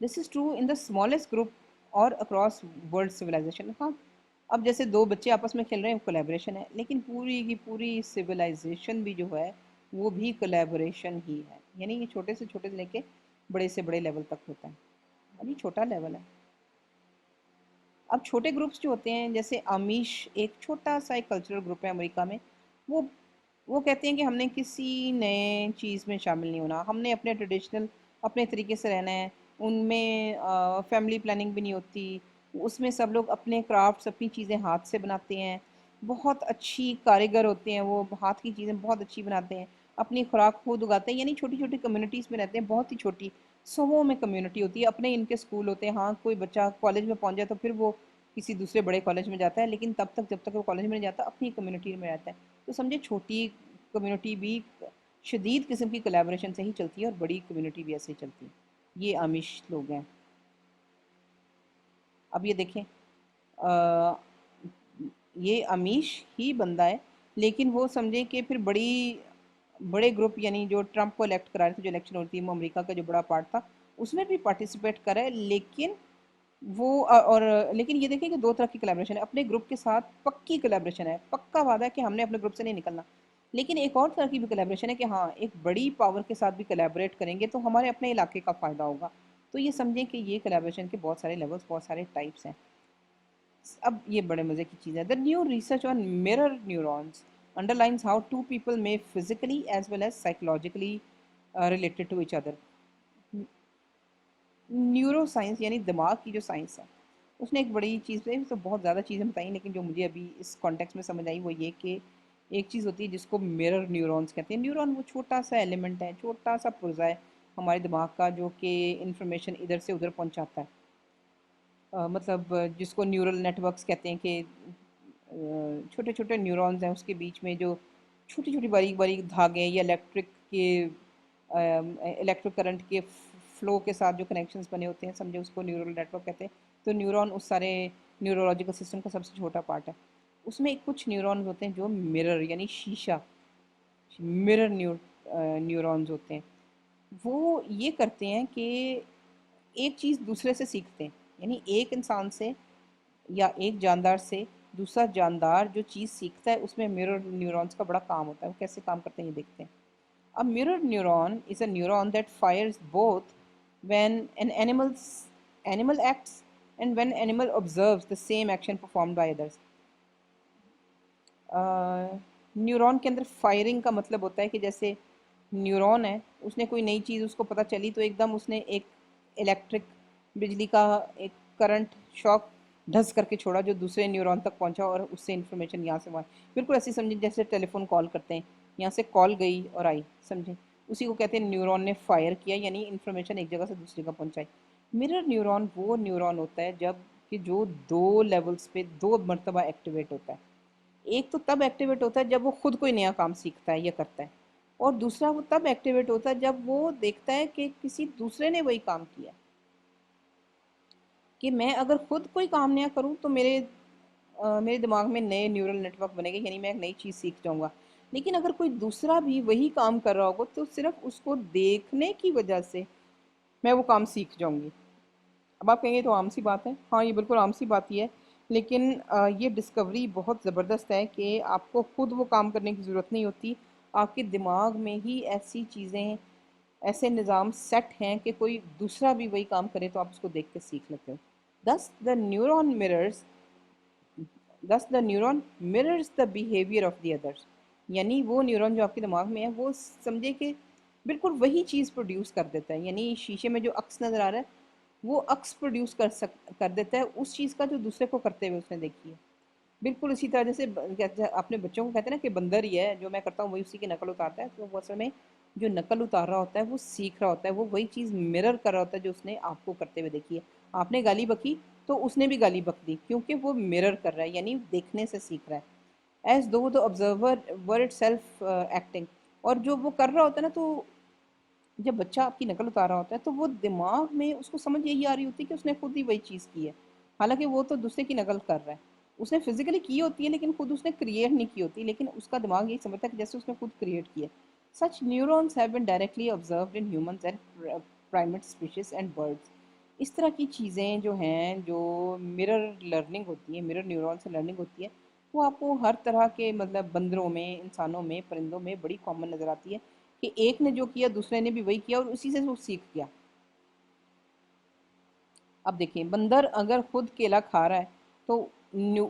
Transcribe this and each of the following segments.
This is true in the smallest group اور across world civilisation. ہاں اب جیسے دو بچے آپس میں کھیل رہے ہیں کولیبریشن ہے، لیکن پوری کی پوری سویلائزیشن بھی جو ہے وہ بھی کولیبریشن ہی ہے. یعنی یہ چھوٹے سے لے کے بڑے سے بڑے لیول تک ہوتا ہے. اب یہ چھوٹا لیول ہے. اب چھوٹے گروپس جو ہوتے ہیں جیسے امیش ایک چھوٹا سا ایک کلچرل گروپ ہے امریکہ میں. وہ وہ کہتے ہیں کہ ہم نے کسی نئے چیز میں شامل نہیں ہونا، ہم نے اپنے ٹریڈیشنل اپنے طریقے سے رہنا ہے. ان میں فیملی پلاننگ بھی نہیں ہوتی. اس میں سب لوگ اپنے کرافٹس اپنی چیزیں ہاتھ سے بناتے ہیں. بہت اچھی کاریگر ہوتے ہیں، وہ ہاتھ کی چیزیں بہت اچھی بناتے ہیں. اپنی خوراک خود اگاتے ہیں. یعنی چھوٹی چھوٹی کمیونٹیز میں رہتے ہیں، بہت ہی چھوٹی سووں میں کمیونٹی ہوتی ہے. اپنے ان کے اسکول ہوتے ہیں. ہاں کوئی بچہ کالج میں پہنچ جائے تو پھر وہ کسی دوسرے بڑے کالج میں جاتا ہے، لیکن تب تک جب تک وہ کالج میں نہیں جاتا اپنی کمیونٹی میں رہتا ہے. تو سمجھے چھوٹی کمیونٹی بھی شدید قسم کی کولیبریشن سے ہی چلتی ہے، اور بڑی کمیونٹی بھی ایسے ہی چلتی ہے. یہ آمش لوگ ہیں. اب یہ دیکھیں یہ امیش ہی بندہ ہے، لیکن وہ سمجھے کہ پھر بڑے گروپ یعنی جو ٹرمپ کو الیکٹ کرا رہے تھے، جو الیکشن ہوتی ہے امریکہ کا جو بڑا پارٹ تھا اس میں بھی پارٹیسپیٹ کرا ہے. لیکن لیکن یہ دیکھیں کہ دو طرح کی کولیبریشن ہے. اپنے گروپ کے ساتھ پکی کولیبریشن ہے، پکا وعدہ ہے کہ ہم نے اپنے گروپ سے نہیں نکلنا. لیکن ایک اور طرح کی بھی کولیبریشن ہے کہ ہاں ایک بڑی پاور کے ساتھ بھی کولیبریٹ کریں گے تو ہمارے اپنے علاقے کا فائدہ ہوگا. تو یہ سمجھیں کہ یہ کولیبریشن کے بہت سارے لیولز، بہت سارے ٹائپس ہیں. اب یہ بڑے مزے کی چیز ہے. The new research on mirror neurons underlines how two people may physically as well as psychologically related to each other. Neuro science یعنی دماغ کی جو سائنس ہے اس نے ایک بڑی چیز بتائی. تو بہت زیادہ چیزیں بتائیں، لیکن جو مجھے ابھی اس کانٹیکس میں سمجھ آئی وہ یہ کہ ایک چیز ہوتی ہے جس کو mirror neurons کہتے ہیں. نیورون وہ چھوٹا سا ایلیمنٹ ہے، چھوٹا سا پرزہ ہے ہمارے دماغ کا، جو کہ انفارمیشن ادھر سے ادھر پہنچاتا ہے. مطلب جس کو نیورل نیٹ ورکس کہتے ہیں کہ چھوٹے چھوٹے نیورونز ہیں اس کے بیچ میں جو چھوٹی چھوٹی باریک باریک دھاگے یا الیکٹرک کرنٹ کے فلو کے ساتھ جو کنیکشنز بنے ہوتے ہیں، سمجھے اس کو نیورل نیٹ ورک کہتے ہیں. تو نیورون اس سارے نیورولوجیکل سسٹم کا سب سے چھوٹا پارٹ ہے. اس میں کچھ نیورونز ہوتے ہیں جو مرر یعنی شیشہ مرر نیورونز ہوتے ہیں. وہ یہ کرتے ہیں کہ ایک چیز دوسرے سے سیکھتے ہیں. یعنی ایک انسان سے یا ایک جاندار سے دوسرا جاندار جو چیز سیکھتا ہے اس میں mirror neurons کا بڑا کام ہوتا ہے. وہ کیسے کام کرتے ہیں یہ دیکھتے ہیں. A mirror neuron is a neuron that fires both when animal acts and when animal observes the same action performed by others. Neuron کے اندر فائرنگ کا مطلب ہوتا ہے کہ جیسے نیورون ہے، اس نے کوئی نئی چیز اس کو پتہ چلی تو ایک دم اس نے ایک الیکٹرک بجلی کا ایک کرنٹ شاک ڈھس کر کے چھوڑا جو دوسرے نیورون تک پہنچا، اور اس سے انفارمیشن یہاں سے وہاں. بالکل ایسی سمجھیں جیسے ٹیلی فون کال کرتے ہیں، یہاں سے کال گئی اور آئی، سمجھیں اسی کو کہتے ہیں نیورون نے فائر کیا، یعنی انفارمیشن ایک جگہ سے دوسری کا پہنچائی. مرر نیورون وہ نیورون ہوتا ہے جب کہ جو دو لیولز پہ دو مرتبہ ایکٹیویٹ ہوتا ہے. ایک تو تب ایکٹیویٹ ہوتا ہے جب وہ خود کوئی نیا کام سیکھتا ہے یا کرتا ہے، اور دوسرا وہ تب ایکٹیویٹ ہوتا ہے جب وہ دیکھتا ہے کہ کسی دوسرے نے وہی کام کیا. کہ میں اگر خود کوئی کام نیا کروں تو میرے دماغ میں نئے نیورل نیٹ ورک بنے گے، یعنی میں ایک نئی چیز سیکھ جاؤں گا. لیکن اگر کوئی دوسرا بھی وہی کام کر رہا ہوگا تو صرف اس کو دیکھنے کی وجہ سے میں وہ کام سیکھ جاؤں گی. اب آپ کہیں گے تو عام سی بات ہے. ہاں یہ بالکل عام سی بات ہی ہے، لیکن یہ ڈسکوری بہت زبردست ہے کہ آپ کو خود وہ کام کرنے کی ضرورت نہیں ہوتی. آپ کے دماغ میں ہی ایسی چیزیں، ایسے نظام سیٹ ہیں کہ کوئی دوسرا بھی وہی کام کرے تو آپ اس کو دیکھ کے سیکھ لیتے ہو. Thus the neuron mirrors the behavior of the others. یعنی وہ نیورون جو آپ کے دماغ میں ہے وہ سمجھے کہ بالکل وہی چیز پروڈیوس کر دیتا ہے. یعنی شیشے میں جو عکس نظر آ رہا ہے وہ عکس پروڈیوس کر دیتا ہے اس چیز کا جو دوسرے کو کرتے ہوئے اس نے دیکھی ہے. بالکل اسی طرح جیسے اپنے بچوں کو کہتے ہیں نا کہ بندر ہی ہے، جو میں کرتا ہوں وہی اسی کی نقل اتارتا ہے. تو وہ اصل میں جو نقل اتار رہا ہوتا ہے وہ سیکھ رہا ہوتا ہے، وہ وہی چیز مرر کر رہا ہوتا ہے جو اس نے آپ کو کرتے ہوئے دیکھی ہے. آپ نے گالی بکی تو اس نے بھی گالی بک دی، کیونکہ وہ مرر کر رہا ہے، یعنی دیکھنے سے سیکھ رہا ہے. As though the observer were itself acting. اور جو وہ کر رہا ہوتا ہے نا، تو جب بچہ آپ کی نقل اتار رہا ہوتا ہے تو وہ دماغ میں اس کو سمجھ یہی آ رہی ہوتی ہے کہ اس نے خود ہی وہی چیز کی ہے، حالانکہ وہ تو دوسرے کی نقل کر رہا ہے. اس نے فزیکلی کی ہوتی ہے لیکن خود اس نے کریٹ نہیں کی ہوتی، لیکن اس کا دماغ یہی سمجھتا ہے کہ جیسے اس نے خود کریٹ کی ہے. Such neurons have been directly observed in humans and primate species and birds. اس طرح کی چیزیں جو ہیں، جو مرر لرننگ ہوتی ہے، مرر نیورون سے لرننگ ہوتی ہے، وہ آپ کو ہر طرح کے مطلب بندروں میں، انسانوں میں، پرندوں میں بڑی کامن نظر آتی ہے کہ ایک نے جو کیا دوسرے نے بھی وہی کیا اور اسی سے وہ سیکھ گیا۔ اب دیکھیں بندر اگر خود کیلا کھا رہا ہے تو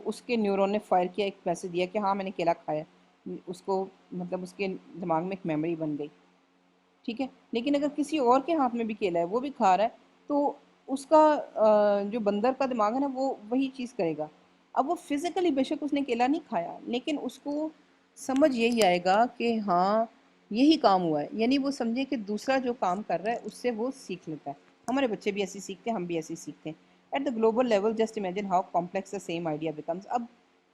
اس کے نیورون نے فائر کیا، ایک میسج دیا کہ ہاں میں نے کیلا کھایا، اس کو مطلب اس کے دماغ میں ایک میموری بن گئی، ٹھیک ہے۔ لیکن اگر کسی اور کے ہاتھ میں بھی کیلا ہے، وہ بھی کھا رہا ہے، تو اس کا جو بندر کا دماغ ہے نا وہ وہی چیز کرے گا۔ اب وہ فزیکلی بے شک اس نے کیلا نہیں کھایا، لیکن اس کو سمجھ یہی آئے گا کہ ہاں یہی کام ہوا ہے، یعنی وہ سمجھے کہ دوسرا جو کام کر رہا ہے اس سے وہ سیکھ لیتا ہے۔ ہمارے بچے بھی ایسے سیکھتے ہیں، ہم بھی ایسے سیکھتے ہیں۔ At the global level just imagine how complex the same idea becomes. اب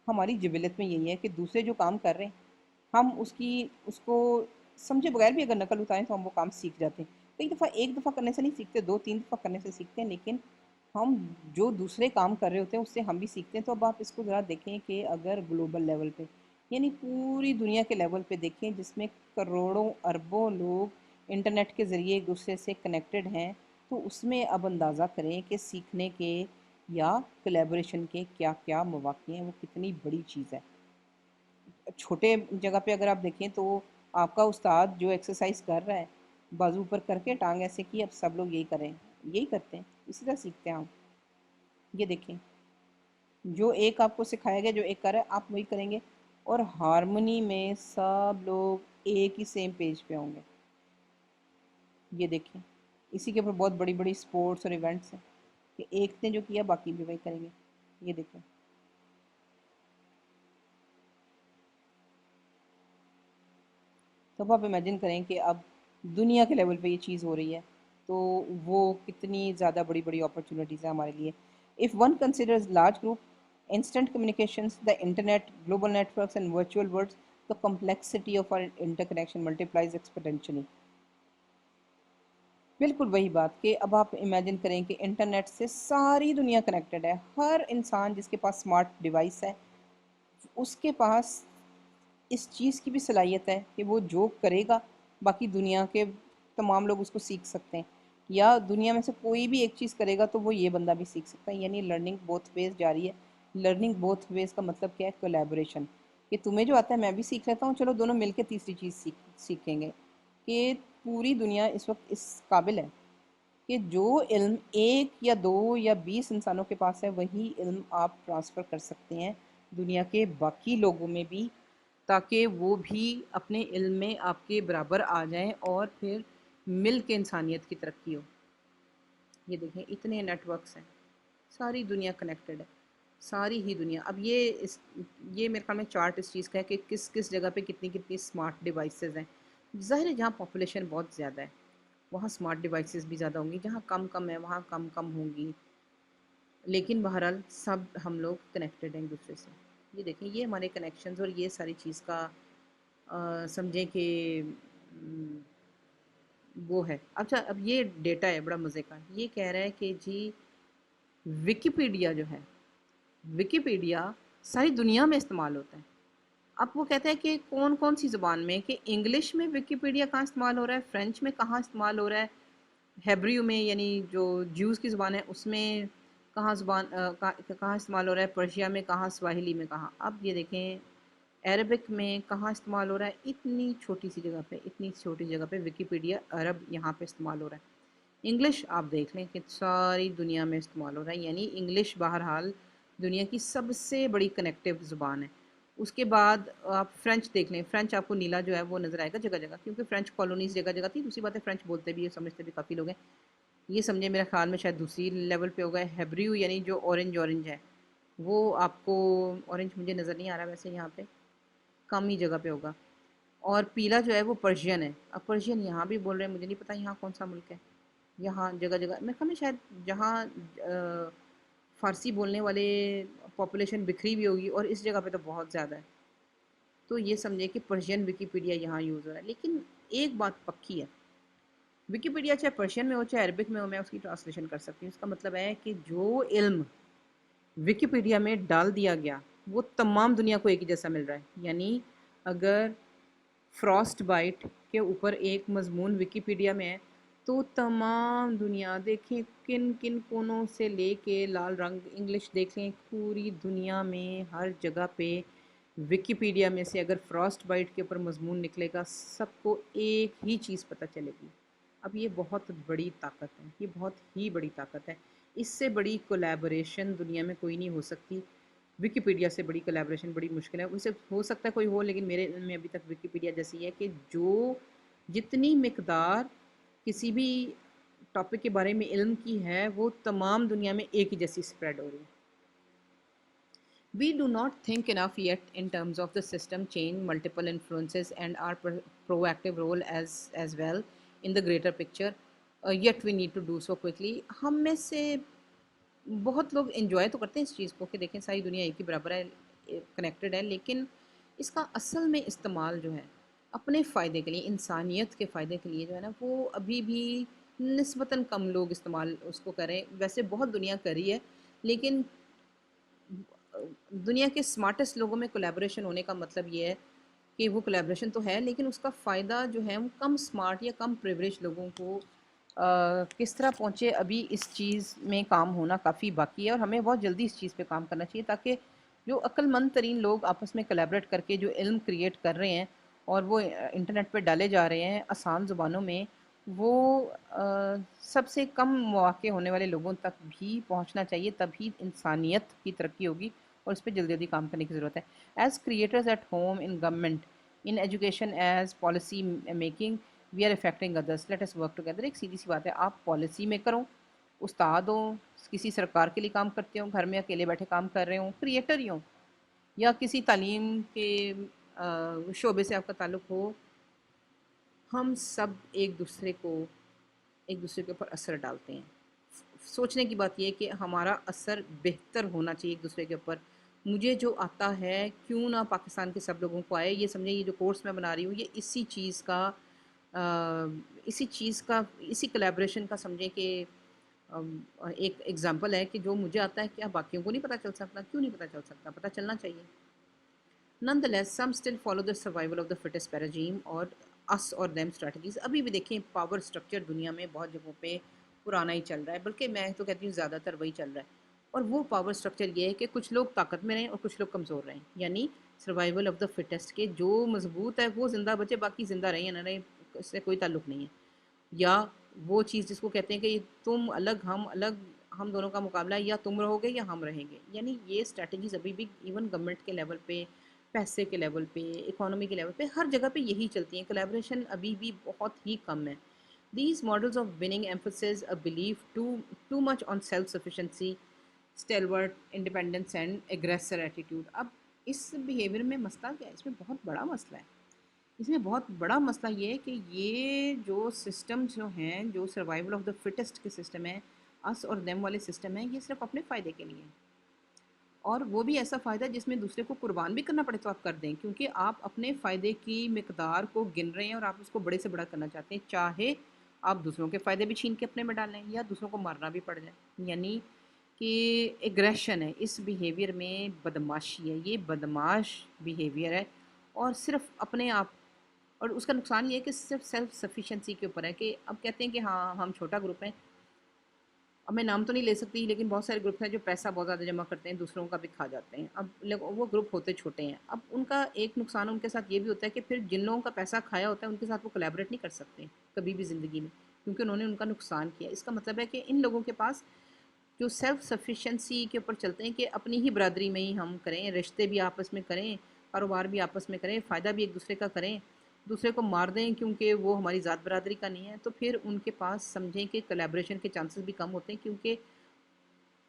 ہماری جبلت میں یہی ہے کہ دوسرے جو کام کر رہے ہیں، ہم اس کو سمجھے بغیر بھی اگر نقل اتاریں تو ہم وہ کام سیکھ جاتے ہیں۔ کئی دفعہ ایک دفعہ کرنے سے نہیں سیکھتے، دو تین دفعہ کرنے سے سیکھتے ہیں، لیکن ہم جو دوسرے کام کر رہے ہوتے ہیں اس سے ہم بھی سیکھتے ہیں۔ تو اب آپ اس کو ذرا دیکھیں کہ اگر گلوبل لیول پہ، یعنی پوری دنیا کے لیول پہ دیکھیں جس میں کروڑوں اربوں لوگ انٹرنیٹ کے ذریعے ایک دوسرے سے کنیکٹڈ ہیں، تو اس میں اب اندازہ کریں کہ سیکھنے کے یا کولیبوریشن کے کیا کیا مواقع ہیں، وہ کتنی بڑی چیز ہے۔ چھوٹے جگہ پہ اگر آپ دیکھیں تو آپ کا استاد جو ایکسرسائز کر رہا ہے، بازو پر کر کے ٹانگ ایسے کی، اب سب لوگ یہی کریں، یہی کرتے ہیں، اسی طرح سیکھتے ہیں ہم۔ یہ دیکھیں جو ایک آپ کو سکھایا گیا، جو ایک کر رہا ہے آپ وہی کریں گے، اور ہارمونی میں سب لوگ ایک ہی سیم پیج پہ ہوں گے۔ یہ دیکھیں اسی کے اوپر بہت بڑی بڑی سپورٹس اور ایونٹس ہیں کہ ایک نے جو کیا باقی بھی وہی کریں گے۔ یہ دیکھیں تو اب آپ امیجن کریں کہ اب دنیا کے لیول پہ یہ چیز ہو رہی ہے، تو وہ کتنی زیادہ بڑی بڑی اپرچونیٹیز ہیں ہمارے لیے۔ If one considers large group, instant communications, the internet, global networks and virtual worlds, the complexity of our interconnection multiplies exponentially۔ بالکل وہی بات کہ اب آپ امیجن کریں کہ انٹرنیٹ سے ساری دنیا کنیکٹڈ ہے، ہر انسان جس کے پاس اسمارٹ ڈیوائس ہے، اس کے پاس اس چیز کی بھی صلاحیت ہے کہ وہ جو کرے گا باقی دنیا کے تمام لوگ اس کو سیکھ سکتے ہیں، یا دنیا میں سے کوئی بھی ایک چیز کرے گا تو وہ یہ بندہ بھی سیکھ سکتا ہے، یعنی لرننگ بوتھ ویز جاری ہے۔ لرننگ بوتھ ویز کا مطلب کیا ہے؟ کولیبوریشن، کہ تمہیں جو آتا ہے میں بھی سیکھ لیتا ہوں، چلو دونوں مل کے تیسری چیز سیکھیں گے۔ کہ پوری دنیا اس وقت اس قابل ہے کہ جو علم ایک یا دو یا 20 انسانوں کے پاس ہے، وہی علم آپ ٹرانسفر کر سکتے ہیں دنیا کے باقی لوگوں میں بھی، تاکہ وہ بھی اپنے علم میں آپ کے برابر آ جائیں اور پھر مل کے انسانیت کی ترقی ہو۔ یہ دیکھیں اتنے نیٹ ورکس ہیں، ساری دنیا کنیکٹڈ ہے، ساری ہی دنیا۔ اب یہ میرے خیال میں چارٹ اس چیز کا ہے کہ کس کس جگہ پہ کتنی کتنی اسمارٹ ڈیوائسیز ہیں۔ ظاہر ہے جہاں پاپولیشن بہت زیادہ ہے وہاں اسمارٹ ڈیوائسیز بھی زیادہ ہوں گی، جہاں کم کم ہے وہاں کم کم ہوں گی، لیکن بہرحال سب ہم لوگ کنیکٹڈ ہیں ایک دوسرے سے۔ یہ دیکھیں یہ ہمارے کنیکشنز اور یہ ساری چیز کا سمجھیں کہ وہ ہے۔ اچھا اب یہ ڈیٹا ہے بڑا مزے کا، یہ کہہ رہا ہے کہ جی وکیپیڈیا جو ہے، وکیپیڈیا ساری دنیا میں استعمال ہوتا ہے۔ اب وہ کہتے ہیں کہ کون کون سی زبان میں، کہ انگلش میں وکیپیڈیا کہاں استعمال ہو رہا ہے، فرینچ میں کہاں استعمال ہو رہا ہے، ہیبریو میں یعنی جو جیوز کی زبان ہے اس میں کہاں استعمال ہو رہا ہے، پرشیا میں کہاں، سواحلی میں کہاں۔ اب یہ دیکھیں عربک میں کہاں استعمال ہو رہا ہے، اتنی چھوٹی سی جگہ پہ، اتنی چھوٹی جگہ پہ وکیپیڈیا عرب یہاں پہ استعمال ہو رہا ہے۔ انگلش آپ دیکھ لیں کہ ساری دنیا میں استعمال ہو رہا ہے، یعنی انگلش بہرحال دنیا کی سب سے بڑی کنیکٹیو زبان ہے۔ اس کے بعد آپ فرینچ دیکھ لیں، فرینچ آپ کو نیلا جو ہے وہ نظر آئے گا جگہ جگہ، کیونکہ فرینچ کالونیز جگہ جگہ تھی۔ دوسری بات ہے فرینچ بولتے بھی ہے، سمجھتے بھی کافی لوگ ہیں، یہ سمجھے میرے خیال میں شاید دوسری لیول پہ ہوگا۔ ہیبریو یعنی جو اورنج اورنج ہے، وہ آپ کو اورنج مجھے نظر نہیں آ رہا ویسے یہاں پہ، کم ہی جگہ پہ ہوگا۔ اور پیلا جو ہے وہ پرشین ہے۔ اب پرشین یہاں بھی بول رہے ہیں، مجھے نہیں پتہ یہاں کون سا ملک ہے، یہاں جگہ جگہ میں کہوں شاید جہاں فارسی بولنے والے پاپولیشن بکھری بھی ہوگی، اور اس جگہ پہ تو بہت زیادہ ہے، تو یہ سمجھے کہ پرشین وکیپیڈیا یہاں یوز ہو رہا ہے۔ لیکن ایک بات پکی ہے، وکیپیڈیا چاہے پرشین میں ہو چاہے عربک میں ہو، میں اس کی ٹرانسلیشن کر سکتی ہوں۔ اس کا مطلب ہے کہ جو علم وکیپیڈیا میں ڈال دیا گیا وہ تمام دنیا کو ایک ہی جیسا مل رہا ہے۔ یعنی اگر فراسٹ بائٹ کے اوپر ایک مضمون وکیپیڈیا میں ہے तो तमाम दुनिया देखें, किन किन कोनों से लेके लाल रंग इंग्लिश देख लें, पूरी दुनिया में हर जगह पे विकिपीडिया में से अगर फ्रॉस्ट बाइट के ऊपर मजमून निकलेगा, सबको एक ही चीज़ पता चलेगी। अब ये बहुत बड़ी ताकत है, ये बहुत ही बड़ी ताकत है। इससे बड़ी कोलैबोरेशन दुनिया में कोई नहीं हो सकती। विकिपीडिया से बड़ी कोलैबोरेशन बड़ी मुश्किल है। उसे हो सकता है कोई हो, लेकिन मेरे इल्म में अभी तक विकिपीडिया जैसी है कि जो जितनी मिकदार किसी भी टॉपिक के बारे में इल्म की है, वो तमाम दुनिया में एक ही जैसी स्प्रेड हो रही है। We do not think enough yet in terms of the system change, multiple influences, and our proactive role as well in the greater picture. Yet we need to do so quickly. हम में से बहुत लोग enjoy तो करते हैं इस चीज़ को कि देखें सारी दुनिया एक ही बराबर है, कनेक्टेड है, लेकिन इसका असल में इस्तेमाल जो है अपने फ़ायदे के लिए, इंसानियत के फ़ायदे के लिए जो है ना, वो अभी भी निस्बतन कम लोग इस्तेमाल उसको करें। वैसे बहुत दुनिया कर रही है, लेकिन दुनिया के स्मार्टेस्ट लोगों में कोलैबोरेशन होने का मतलब ये है कि वो कोलैबोरेशन तो है, लेकिन उसका फ़ायदा जो है वो कम स्मार्ट या कम प्रिविलेज लोगों को किस तरह पहुँचे, अभी इस चीज़ में काम होना काफ़ी बाकी है। और हमें बहुत जल्दी इस चीज़ पे काम करना चाहिए, ताकि जो अक्लमंद तरीन लोग आपस में कोलैबोरेट करके जो इल्म क्रिएट कर रहे हैं और वो इंटरनेट पे डाले जा रहे हैं आसान ज़ुबानों में, वो सबसे कम मौके होने वाले लोगों तक भी पहुंचना चाहिए। तभी इंसानियत की तरक्की होगी, और इस पे जल्दी जल्दी काम करने की ज़रूरत है। As creators at home, in government, in education, as policy making, we are affecting others, let us work together. एक सीधी सी बात है, आप पॉलिसी मेकर हो, उस्ताद हो, किसी सरकार के लिए काम करते हो, घर में अकेले बैठे काम कर रहे हो, क्रिएटर ही हो, या किसी तालीम के शोबे से आपका ताल्लुक़ हो, हम सब एक दूसरे के ऊपर असर डालते हैं। सोचने की बात यह है कि हमारा असर बेहतर होना चाहिए एक दूसरे के ऊपर। मुझे जो आता है, क्यों ना पाकिस्तान के सब लोगों को आए। ये समझें, ये जो कोर्स मैं बना रही हूँ, ये इसी कोलैबोरेशन का समझें कि एक एग्जांपल है कि जो मुझे आता है क्या बाकियों को नहीं पता चल सकता? क्यों नहीं पता चल सकता? पता चलना चाहिए। Nonetheless, some still follow the survival of the fittest regime और us और them strategies। अभी भी देखें, पावर स्ट्रक्चर दुनिया में बहुत जगहों पे पुराना ही चल रहा है, बल्कि मैं तो कहती हूँ ज़्यादातर वही चल रहा है। और वो पावर स्ट्रक्चर ये है कि कुछ लोग ताकत में रहें और कुछ लोग कमज़ोर रहें, यानी सर्वाइवल ऑफ द फिटेस्ट, के जो मजबूत है वो ज़िंदा बचे, बाकी ज़िंदा रहें या ना रहें, इससे कोई ताल्लुक नहीं है। या वो चीज़ जिसको कहते हैं कि तुम अलग हम अलग, हम दोनों का मुकाबला है, या तुम रहोगे या हम रहेंगे। यानी ये स्ट्रैटेजीज अभी भी इवन गवर्नमेंट के लेवल पे, पैसे के लेवल पे, इकोनॉमी के लेवल पे, हर जगह पे यही चलती हैं। कोलैबोरेशन अभी भी बहुत ही कम है। These models of winning emphasize a belief too much on self-sufficiency, stalwart independence and aggressor attitude। अब इस बिहेवियर में मसला क्या है? इसमें बहुत बड़ा मसला है। इसमें बहुत बड़ा मसला ये है कि ये जो सिस्टम जो हैं, जो सर्वाइवल ऑफ द फिटेस्ट के सिस्टम है, अस और देम वाले सिस्टम है, ये सिर्फ अपने फ़ायदे के लिए है। और वो भी ऐसा फ़ायदा जिसमें दूसरे को कुर्बान भी करना पड़े तो आप कर दें, क्योंकि आप अपने फ़ायदे की मिकदार को गिन रहे हैं और आप उसको बड़े से बड़ा करना चाहते हैं, चाहे आप दूसरों के फ़ायदे भी छीन के अपने में डालें या दूसरों को मारना भी पड़ जाए। यानी कि एग्रेशन है इस बिहेवियर में, बदमाशी है, ये बदमाश बिहेवियर है। और सिर्फ अपने आप, और उसका नुकसान ये है कि सिर्फ सेल्फ सफिशिएंसी के ऊपर है। कि अब कहते हैं कि हाँ हम छोटा ग्रुप है, अब मैं नाम तो नहीं ले सकती, लेकिन बहुत सारे ग्रुप हैं जो पैसा बहुत ज़्यादा जमा करते हैं, दूसरों का भी खा जाते हैं। अब वो ग्रुप होते छोटे हैं। अब उनका एक नुकसान उनके साथ ये भी होता है कि फिर जिन लोगों का पैसा खाया होता है उनके साथ वो कोलैबोरेट नहीं कर सकते कभी भी ज़िंदगी में, क्योंकि उन्होंने उनका नुकसान किया। इसका मतलब है कि इन लोगों के पास जो सेल्फ सफिशेंसी के ऊपर चलते हैं कि अपनी ही बरादरी में ही हम करें, रिश्ते भी आपस में करें, कारोबार भी आपस में करें, फ़ायदा भी एक दूसरे का करें, दूसरे को मार दें क्योंकि वो हमारी ज़ात बरादरी का नहीं है, तो फिर उनके पास समझें कि कोलैबोरेशन के चांसेस भी कम होते हैं, क्योंकि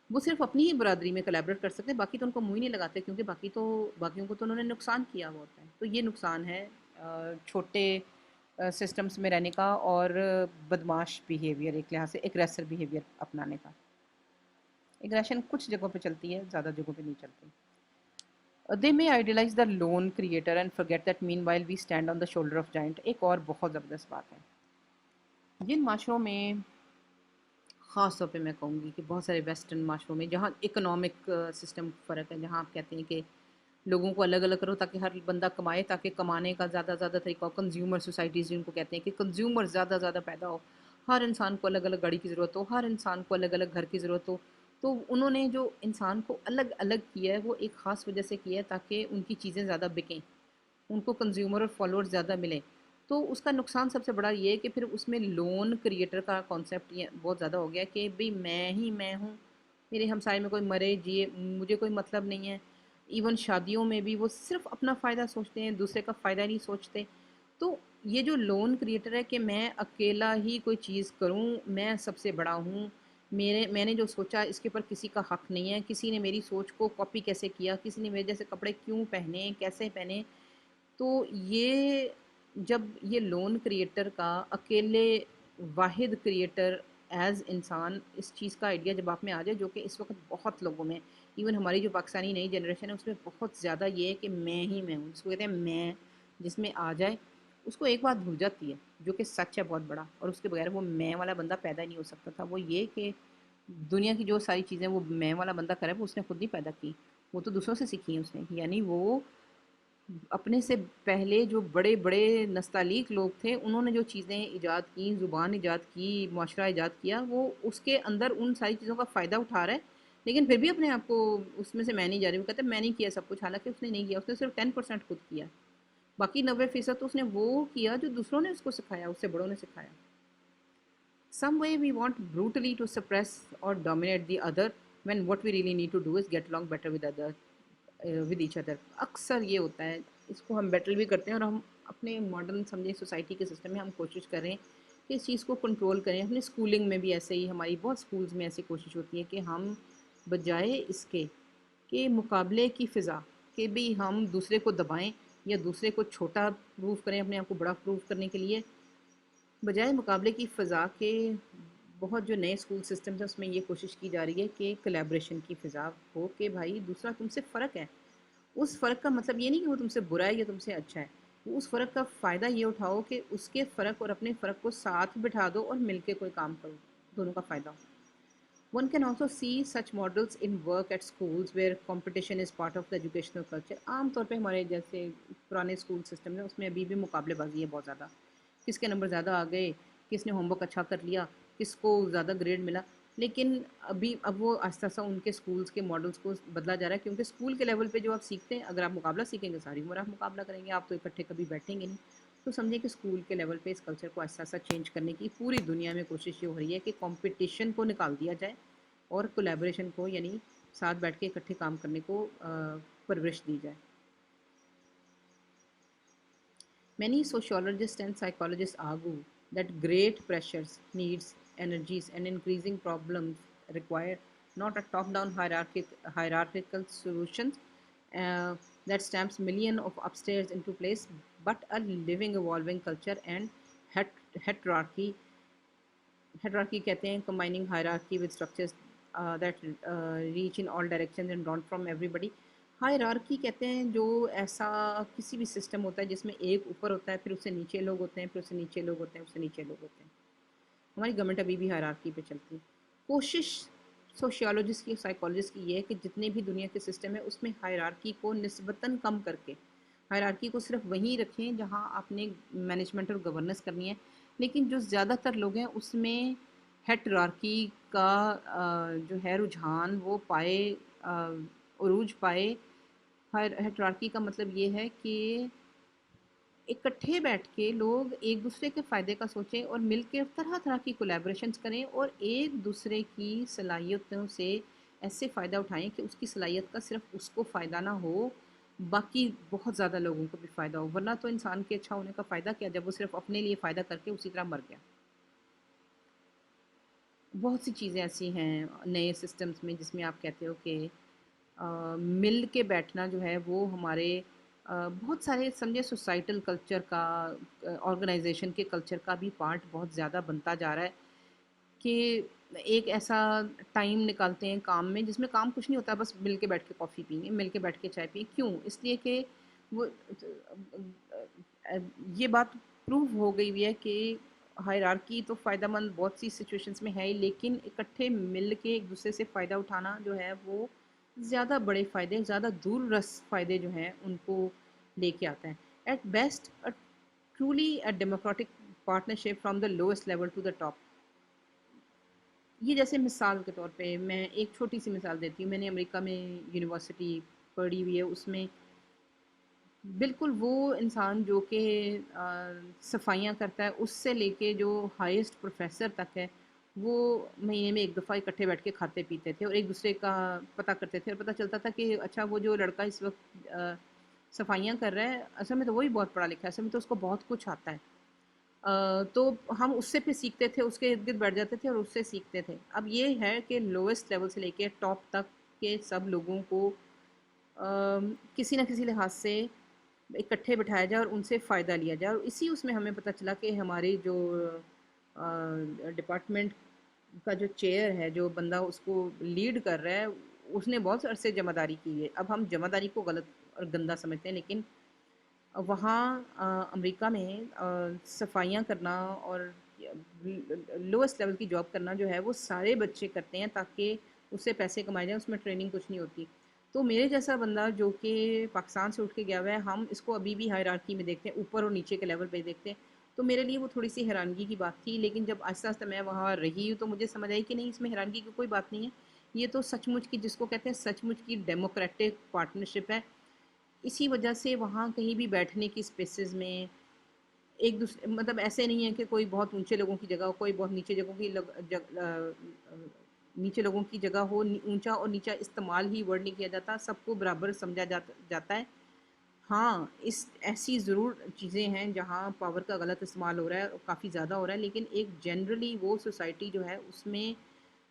वो सिर्फ अपनी ही बरादरी में कोलैबोरेट कर सकते हैं, बाकी तो उनको मुँह ही नहीं लगाते, क्योंकि बाकियों को तो उन्होंने नुकसान किया हुआ होता है। तो ये नुकसान है छोटे सिस्टम्स में रहने का, और बदमाश बिहेवियर, एक लिहाज से एग्रेसिव बिहेवियर अपनाने का। एग्रेशन कुछ जगहों पे चलती है, ज़्यादा जगहों पे नहीं चलती। They may idealize the lone creator and forget that meanwhile we stand on the shoulder of giant. एक और बहुत ज़बरदस्त बात है, जिन माशरों में, ख़ास तौर पे मैं कहूँगी कि बहुत सारे वेस्टर्न माशरों में, जहाँ इकोनॉमिक सिस्टम फ़र्क है, जहाँ आप कहते हैं कि लोगों को अलग अलग करो ताकि हर बंदा कमाए, ताकि कमाने का ज़्यादा तरीका हो। कंज्यूमर सोसाइटीज़ जिनको कहते हैं कि कंज्यूमर ज़्यादा पैदा हो, हर इंसान को अलग अलग गाड़ी की ज़रूरत हो, हर इंसान को अलग अलग घर की ज़रूरत हो। तो उन्होंने जो इंसान को अलग अलग किया है वो एक ख़ास वजह से किया है ताकि उनकी चीज़ें ज़्यादा बिकें, उनको कंज्यूमर और फॉलोअर्स ज़्यादा मिलें। तो उसका नुकसान सबसे बड़ा ये है कि फिर उसमें लोन क्रिएटर का कॉन्सेप्ट ये बहुत ज़्यादा हो गया कि भाई मैं ही मैं हूँ, मेरे हमसाए में कोई मरे जिए मुझे कोई मतलब नहीं है। इवन शादियों में भी वो सिर्फ अपना फ़ायदा सोचते हैं, दूसरे का फ़ायदा नहीं सोचते। तो ये जो लोन क्रिएटर है कि मैं अकेला ही कोई चीज़ करूँ, मैं सबसे बड़ा हूँ, मैंने जो सोचा इसके ऊपर किसी का हक नहीं है, किसी ने मेरी सोच को कॉपी कैसे किया, किसी ने मेरे जैसे कपड़े क्यों पहने, कैसे पहने। तो ये जब ये लोन क्रिएटर का अकेले वाहिद क्रिएटर एज इंसान इस चीज़ का आइडिया जब आप में आ जाए, जो कि इस वक्त बहुत लोगों में, इवन हमारी जो पाकिस्तानी नई जनरेशन है उसमें बहुत ज़्यादा ये है कि मैं ही मैं हूँ, जिसको कहते हैं मैं, जिसमें आ जाए उसको एक बात भूल जाती है जो कि सच है बहुत बड़ा, और उसके बगैर वो मैं वाला बंदा पैदा नहीं हो सकता था। वो ये कि दुनिया की जो सारी चीज़ें वो मैं वाला बंदा करे वो उसने खुद नहीं पैदा की, वो तो दूसरों से सीखी हैं उसने। यानी वो अपने से पहले जो बड़े बड़े नस्तालीक लोग थे उन्होंने जो चीज़ें ईजाद की, ज़ुबान ईजाद की, माशरा ईजाद किया, वो उसके अंदर उन सारी चीज़ों का फ़ायदा उठा रहा है, लेकिन फिर भी अपने आप को उसमें से मैं नहीं जा रही। वो कहते हैं मैं नहीं किया सब कुछ, हालांकि उसने नहीं किया, उसने सिर्फ 10% खुद किया, बाकी 90% तो उसने वो किया जो दूसरों ने उसको सिखाया, उससे बड़ों ने सिखाया। Some way we want brutally to suppress or dominate the other when what we really need to do is get along better with other with each other. अक्सर ये होता है, इसको हम बैटल भी करते हैं और हम अपने मॉडर्न समझे सोसाइटी के सिस्टम में हम कोशिश करें कि इस चीज़ को कंट्रोल करें। अपने स्कूलिंग में भी ऐसे ही, हमारी बहुत स्कूल्स में ऐसी कोशिश होती है कि हम बजाय इसके कि मुकाबले की फ़िज़ा कि भाई हम दूसरे को दबाएं या दूसरे को छोटा प्रूव करें अपने आप को बड़ा प्रूव करने के लिए, बजाय मुकाबले की फ़िज़ा के बहुत जो नए स्कूल सिस्टम्स हैं उसमें ये कोशिश की जा रही है कि कोलैबोरेशन की फ़िज़ा हो कि भाई दूसरा तुमसे फ़र्क है, उस फ़र्क का मतलब ये नहीं कि वो तुमसे बुरा है या तुमसे अच्छा है, वो उस फ़र्क का फ़ायदा ये उठाओ कि उसके फ़र्क और अपने फ़र्क को साथ बिठा दो और मिलके कोई काम करो, दोनों का फ़ायदा हो। One can also see such models in work at schools where competition is part of the educational culture. आम तौर पे हमारे जैसे पुराने स्कूल सिस्टम है उसमें अभी भी मुकाबलेबाजी है बहुत ज़्यादा, किसके नंबर ज़्यादा आ गए, किसने होमवर्क अच्छा कर लिया, किसको ज़्यादा ग्रेड मिला। लेकिन अभी अब वो आहिस्ता आहिस्ता उनके स्कूल्स के मॉडल्स को बदला जा रहा है, क्योंकि स्कूल के लेवल पे जो आप सीखते हैं, अगर आप मुकाबला सीखेंगे सारी उम्र आप मुकाबला करेंगे, आप तो इकट्ठे कभी बैठेंगे नहीं। तो समझिए कि स्कूल के लेवल पे इस कल्चर को आहिस्ता आहिस्ता चेंज करने की पूरी दुनिया में कोशिश ये हो रही है कि कंपटीशन को निकाल दिया जाए और कोलैबोरेशन को, यानी साथ बैठ के इकट्ठे काम करने को परवरिश दी जाए। Many sociologists and psychologists argue that great pressures, needs, energies, and increasing problems require not a top-down hierarchical solution that stamps millions of upstairs into place, but a living, evolving culture and heterarchy. Hierarchy कहते हैं combining hierarchy with structures that reach in all directions and drawn from everybody. Hierarchy कहते हैं जो ऐसा किसी भी system होता है जिसमें एक ऊपर होता है, फिर उससे नीचे लोग होते हैं, फिर उससे नीचे लोग होते हैं, उससे नीचे लोग होते हैं। हमारी गवर्नमेंट अभी भी हायरार्की पे चलती है। कोशिश सोशियोलॉजिस्ट की, साइकोलॉजिस्ट की ये है कि जितने भी दुनिया के सिस्टम है उसमें हायरार्की को निस्बतन कम करके, हायरार्की को सिर्फ वहीं रखें जहाँ आपने मैनेजमेंट और गवर्नेंस करनी है, लेकिन जो ज़्यादातर लोग हैं उसमें हेटरार्की का जो है रुझान वो पाए, उरूज पाए। हेटरार्की का मतलब ये है कि इकट्ठे बैठ के लोग एक दूसरे के फ़ायदे का सोचें और मिलकर तरह तरह की कोलैबोरेशंस करें और एक दूसरे की सलाहियतों से ऐसे फ़ायदा उठाएं कि उसकी सलाहियत का सिर्फ उसको फ़ायदा ना हो, बाकी बहुत ज़्यादा लोगों को भी फ़ायदा हो। वरना तो इंसान के अच्छा होने का फ़ायदा क्या जब वो सिर्फ अपने लिए फ़ायदा करके उसी तरह मर गया। बहुत सी चीज़ें ऐसी हैं नए सिस्टम्स में जिसमें आप कहते हो कि मिल के बैठना जो है वो हमारे बहुत सारे समझे सोसाइटल कल्चर का, ऑर्गेनाइजेशन के कल्चर का भी पार्ट बहुत ज़्यादा बनता जा रहा है कि एक ऐसा टाइम निकालते हैं काम में जिसमें काम कुछ नहीं होता, बस मिल के बैठ के कॉफ़ी पिएंगे, मिल के बैठ के चाय पिए। क्यों? इसलिए कि वो ये बात प्रूव हो गई हुई है कि हायरार्की तो फ़ायदेमंद बहुत सी सिचुएशंस में है ही, लेकिन इकट्ठे मिल के एक दूसरे से फ़ायदा उठाना जो है वो ज़्यादा बड़े फ़ायदे, ज़्यादा दूररस फ़ायदे जो हैं उनको लेके आता है। At best a truly a democratic partnership from the lowest level to the top. ये जैसे मिसाल के तौर पे मैं एक छोटी सी मिसाल देती हूँ। मैंने अमेरिका में यूनिवर्सिटी पढ़ी हुई है, उसमें बिल्कुल वो इंसान जो कि सफाइयाँ करता है, उससे लेके जो हाईएस्ट प्रोफेसर तक है, वो महीने में एक दफ़ा इकट्ठे बैठ के खाते पीते थे और एक दूसरे का पता करते थे, और पता चलता था कि अच्छा वो जो लड़का इस वक्त सफाइयाँ कर रहा है, असल में तो वही बहुत पढ़ा लिखा है, असल में तो उसको बहुत कुछ आता है। तो हम उससे फिर सीखते थे, उसके इर्द गिर्द बैठ जाते थे और उससे सीखते थे। अब ये है कि लोएस्ट लेवल से लेके टॉप तक के सब लोगों को किसी न किसी लिहाज से इकट्ठे बिठाया जाए और उनसे फ़ायदा लिया जाए, और इसी उसमें हमें पता चला कि हमारी जो डिपार्टमेंट का जो चेयर है, जो बंदा उसको लीड कर रहा है, उसने बहुत अरसे जमादारी की है। अब हम जमादारी को गलत और गंदा समझते हैं, लेकिन वहाँ अमेरिका में सफाइयाँ करना और लोएस्ट लेवल की जॉब करना जो है वो सारे बच्चे करते हैं, ताकि उससे पैसे कमाए जाएँ, उसमें ट्रेनिंग कुछ नहीं होती। तो मेरे जैसा बंदा जो कि पाकिस्तान से उठ के गया हुआ है, हम इसको अभी भी हायरार्की में देखते हैं, ऊपर और नीचे के लेवल पे देखते हैं। तो मेरे लिए वो थोड़ी सी हैरानगी की बात थी, लेकिन जब आहिस्ता आहिस्ता मैं वहाँ रही हूँ तो मुझे समझ आई कि नहीं, इसमें हैरानगी की कोई बात नहीं है। ये तो सचमुच की, जिसको कहते हैं सचमुच की डेमोक्रेटिक पार्टनरशिप है। इसी वजह से वहाँ कहीं भी बैठने की स्पेसेस में एक दूसरे, मतलब ऐसे नहीं है कि कोई बहुत ऊंचे लोगों की जगह हो, कोई बहुत नीचे जगहों की नीचे लोगों की जगह हो। ऊंचा और नीचा इस्तेमाल ही वर्ड नहीं किया जाता, सबको बराबर समझा जाता है। हाँ, इस ऐसी ज़रूर चीज़ें हैं जहाँ पावर का गलत इस्तेमाल हो रहा है और काफ़ी ज़्यादा हो रहा है, लेकिन एक जनरली वो सोसाइटी जो है उसमें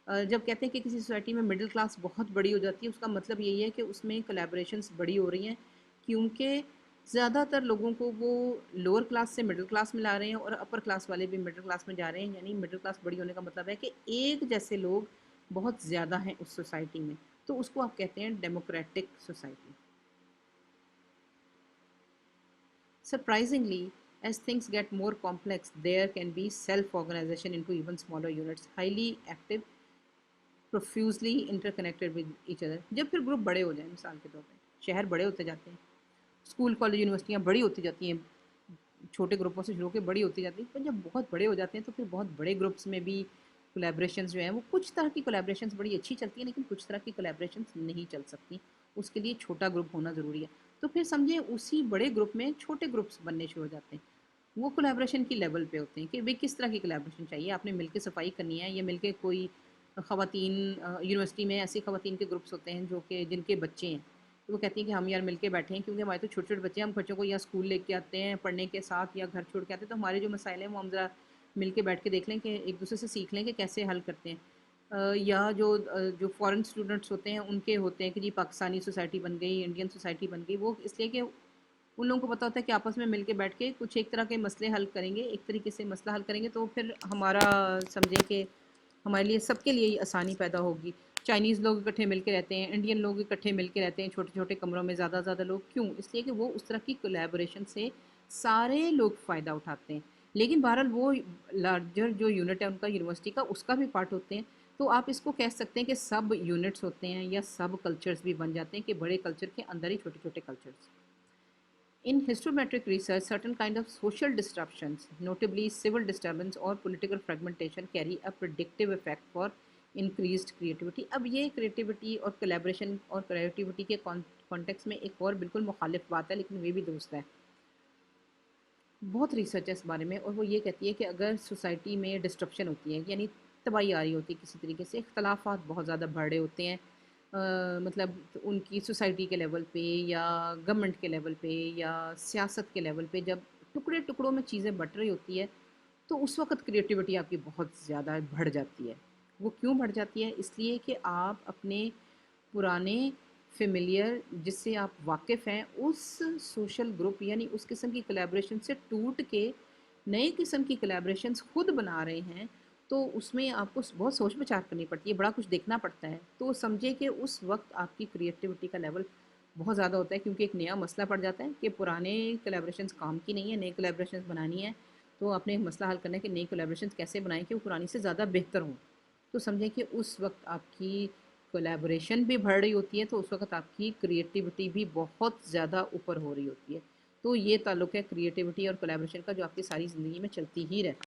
जब कहते हैं कि किसी सोसाइटी में मिडिल क्लास बहुत बड़ी हो जाती है, उसका मतलब यही है कि उसमें कोलैबोरेशंस बड़ी हो रही हैं, क्योंकि ज़्यादातर लोगों को वो लोअर क्लास से मिडिल क्लास में ला रहे हैं और अपर क्लास वाले भी मिडिल क्लास में जा रहे हैं। यानी मिडिल क्लास बड़ी होने का मतलब है कि एक जैसे लोग बहुत ज़्यादा हैं उस सोसाइटी में, तो उसको आप कहते हैं democratic society. Surprisingly, as things get more complex, there can be self-organization into even smaller units, highly active, profusely interconnected with each other. जब फिर ग्रुप बड़े हो जाएं, मिसाल के तौर पे शहर बड़े होते जाते हैं, स्कूल कॉलेज यूनिवर्सिटियाँ बड़ी होती जाती हैं, छोटे ग्रुपों से शुरू होकर बड़ी होती जाती हैं, पर जब बहुत बड़े हो जाते हैं तो फिर बहुत बड़े ग्रुप्स में भी कोलैबोरेशंस जो हैं, वो कुछ तरह की कोलैबोरेशंस बड़ी अच्छी चलती हैं, लेकिन कुछ तरह की कोलैबोरेशंस नहीं चल सकती। उसके लिए छोटा ग्रुप होना ज़रूरी है। तो फिर समझे उसी बड़े ग्रुप में छोटे ग्रुप्स बनने शुरू हो जाते हैं। वो कोलैबोरेशन की लेवल पे होते हैं कि भाई किस तरह की कोलैबोरेशन चाहिए, आपने मिलके सफाई करनी है, या मिलके कोई ख़वातीन यूनिवर्सिटी में ऐसी ख़वातीन के ग्रुप्स होते हैं जो कि जिनके बच्चे हैं, तो वो कहती हैं कि हम यार मिलके बैठे हैं, क्योंकि हमारे तो छोटे छोटे बच्चे हैं, हम बच्चों को या स्कूल लेके आते हैं पढ़ने के साथ या घर छोड़ के आते हैं, तो हमारे जो मसाइल हैं वो हम ज़रा मिल के बैठ के देख लें कि एक दूसरे से सीख लें कि कैसे हल करते हैं। या जो फॉरेन स्टूडेंट्स होते हैं उनके होते हैं कि जी पाकिस्तानी सोसाइटी बन गई, इंडियन सोसाइटी बन गई, वो इसलिए कि उन लोगों को पता होता है कि आपस में मिलके बैठ के कुछ एक तरह के मसले हल करेंगे, एक तरीके से मसला हल करेंगे, तो फिर हमारा समझें कि हमारे लिए सबके लिए ही आसानी पैदा होगी। चाइनीज़ लोग इकट्ठे मिलके रहते हैं, इंडियन लोग इकट्ठे मिलके रहते हैं छोटे छोटे कमरों में, ज़्यादा ज़्यादा लोग क्यों? इसलिए कि वो उस तरह की कोलैबोरेशन से सारे लोग फ़ायदा उठाते हैं। लेकिन बहरहाल वो लार्जर जो यूनिट है उनका यूनिवर्सिटी का, उसका भी पार्ट होते हैं। तो आप इसको कह सकते हैं कि सब यूनिट्स होते हैं या सब कल्चर्स भी बन जाते हैं, कि बड़े कल्चर के अंदर ही छोटे छोटे cultures. In histometric research, certain kind of social disruptions, notably civil disturbance or political fragmentation, carry a predictive effect for increased creativity. अब ये creativity और collaboration और creativity के कॉन्टेक्स्ट में एक और बिल्कुल मुखालिफ बात है, लेकिन वे भी दुरुस्त है। बहुत रिसर्च है इस बारे में, और वो ये कहती है कि अगर सोसाइटी में डिस्ट्रप्शन होती है, यानी तबाही आ रही होती है किसी तरीके से, इख्तलाफात बहुत ज़्यादा बढ़ रहे होते हैं, मतलब उनकी सोसाइटी के लेवल पे या गवर्नमेंट के लेवल पे या सियासत के लेवल पे, जब टुकड़े टुकड़ों में चीज़ें बट रही होती है, तो उस वक्त क्रिएटिविटी आपकी बहुत ज़्यादा बढ़ जाती है। वो क्यों बढ़ जाती है? इसलिए कि आप अपने पुराने फ़ेमिलियर जिससे आप वाकिफ़ हैं, उस सोशल ग्रुप यानी उस किस्म की कोलैबोरेशन से टूट के नए किस्म की कोलैबोरेशंस खुद बना रहे हैं, तो उसमें आपको बहुत सोच विचार करनी पड़ती है, बड़ा कुछ देखना पड़ता है। तो समझिए कि उस वक़्त आपकी क्रिएटिविटी का लेवल बहुत ज़्यादा होता है, क्योंकि एक नया मसला पड़ जाता है कि पुराने कोलैबोरेशंस काम की नहीं है, नई कोलैबोरेशंस बनानी है। तो आपने एक मसला हल करना है कि नई कोलैबोरेशंस कैसे बनाएँ कि वो पुरानी से ज़्यादा बेहतर हों। तो समझें कि उस वक़्त आपकी कोलैबोरेशन भी बढ़ रही होती है, तो उस वक़्त आपकी क्रिएटिविटी भी बहुत ज़्यादा ऊपर हो रही होती है। तो ये ताल्लुक़ है क्रिएटिविटी और कोलैबोरेशन का, जो आपकी सारी ज़िंदगी में चलती ही रहती है।